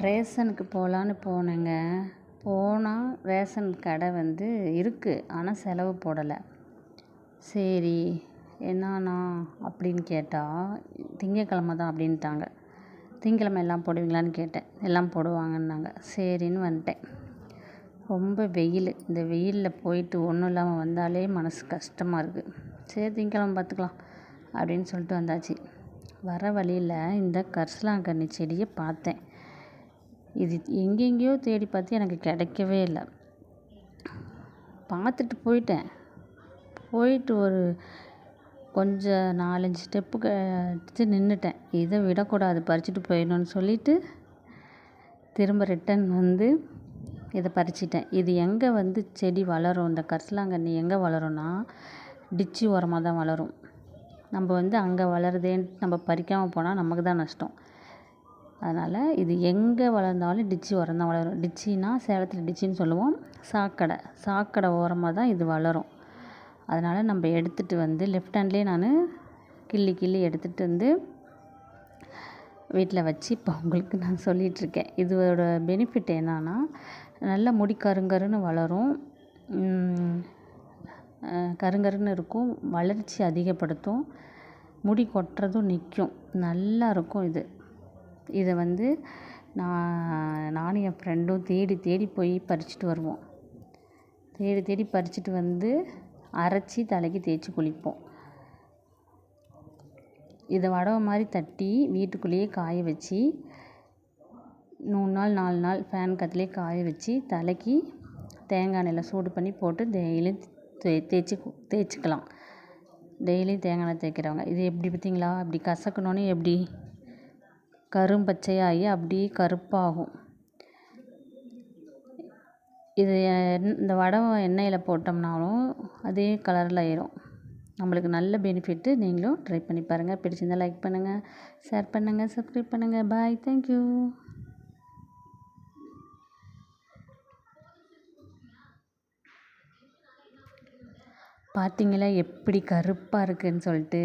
ரேஷனுக்கு போகலான்னு போனேங்க. போனால் ரேஷன் கடை இருக்குது, ஆனால் செலவு போடலை. சரி என்னாண்ணா அப்படின்னு கேட்டால் திங்கக்கிழமை தான் அப்படின்ட்டாங்க. திங்கக்கிழமை எல்லாம் போடுவீங்களான்னு கேட்டேன். எல்லாம் போடுவாங்கன்னாங்க. சரின்னு வந்துட்டேன். ரொம்ப வெயில். இந்த வெயிலில் போயிட்டு ஒன்றும் இல்லாமல் வந்தாலே மனசு கஷ்டமாக இருக்குது. சரி திங்கக்கிழமை பார்த்துக்கலாம் அப்படின்னு சொல்லிட்டு வந்தாச்சு. வர வழியில் இந்த கரிசலாங்கண்ணி செடியை பார்த்தேன். இது எங்கெங்கேயோ தேடி பார்த்து எனக்கு கிடைக்கவே இல்லை. பார்த்துட்டு போயிட்டு ஒரு கொஞ்சம் 4-5 ஸ்டெப்பு எடுத்து நின்றுட்டேன். இதை விடக்கூடாது, பறிச்சுட்டு போயிடணும்னு சொல்லிட்டு திரும்ப ரிட்டன் இதை பறிச்சிட்டேன். இது எங்கே செடி வளரும், இந்த கரிசலாங்கண்ணி எங்கே வளரும்னா டிச்சி ஓரமாக தான் வளரும். நம்ம அங்கே வளருதேன்னு நம்ம பறிக்காமல் போனால் நமக்கு தான் நஷ்டம். அதனால் இது எங்கே வளர்ந்தாலும் டிச்சி ஓரம் தான் வளரும். டிச்சின்னா சேலத்தில் டிச்சின்னு சொல்லுவோம். சாக்கடை ஓரமாக தான் இது வளரும். அதனால் நம்ம எடுத்துகிட்டு லெஃப்ட் ஹேண்ட்லேயே நான் கிள்ளி எடுத்துகிட்டு வீட்டில் வச்சு இப்போ உங்களுக்கு நான் சொல்லிகிட்ருக்கேன். இதோட பெனிஃபிட் என்னன்னா, நல்ல முடி கருங்கருன்னு வளரும், கருங்கருன்னு இருக்கும், வளர்ச்சி அதிகப்படுத்தும், முடி கொட்டுறதும் நிற்கும், நல்லா இருக்கும். இதை நானும் என் ஃப்ரெண்டும் தேடி போய் பறிச்சுட்டு வருவோம். தேடி பறிச்சுட்டு அரைச்சி தலைக்கு தேய்ச்சி குளிப்போம். இதை வடவை மாதிரி தட்டி வீட்டுக்குள்ளேயே காய வச்சு 3 நாள் 4 நாள் ஃபேன் காற்றுலேயே காய வச்சு தலைக்கு தேங்காய் எண்ணெயில் சூடு பண்ணி போட்டு டெய்லியும் தேய்ச்சிக்கலாம். டெய்லியும் தேங்காய் எண்ணெய் தேய்க்கிறவங்க இது எப்படி பார்த்தீங்களா, இப்படி கசக்கணுன்னு எப்படி கரும்பச்சையாகி அப்படியே கருப்பாகும். இது இந்த வடவை எண்ணெயில் போட்டோம்னாலும் அதே கலரில் ஆயிரும். நம்மளுக்கு நல்ல பெனிஃபிட்டு. நீங்களும் ட்ரை பண்ணி பாருங்கள். பிடிச்சிருந்தால் லைக் பண்ணுங்கள், ஷேர் பண்ணுங்கள், சப்ஸ்கிரைப் பண்ணுங்கள். பாய், தேங்க்யூ. பார்த்தீங்களா எப்படி கருப்பாக இருக்குதுன்னு சொல்லிட்டு,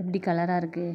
எப்படி கலராக இருக்குது.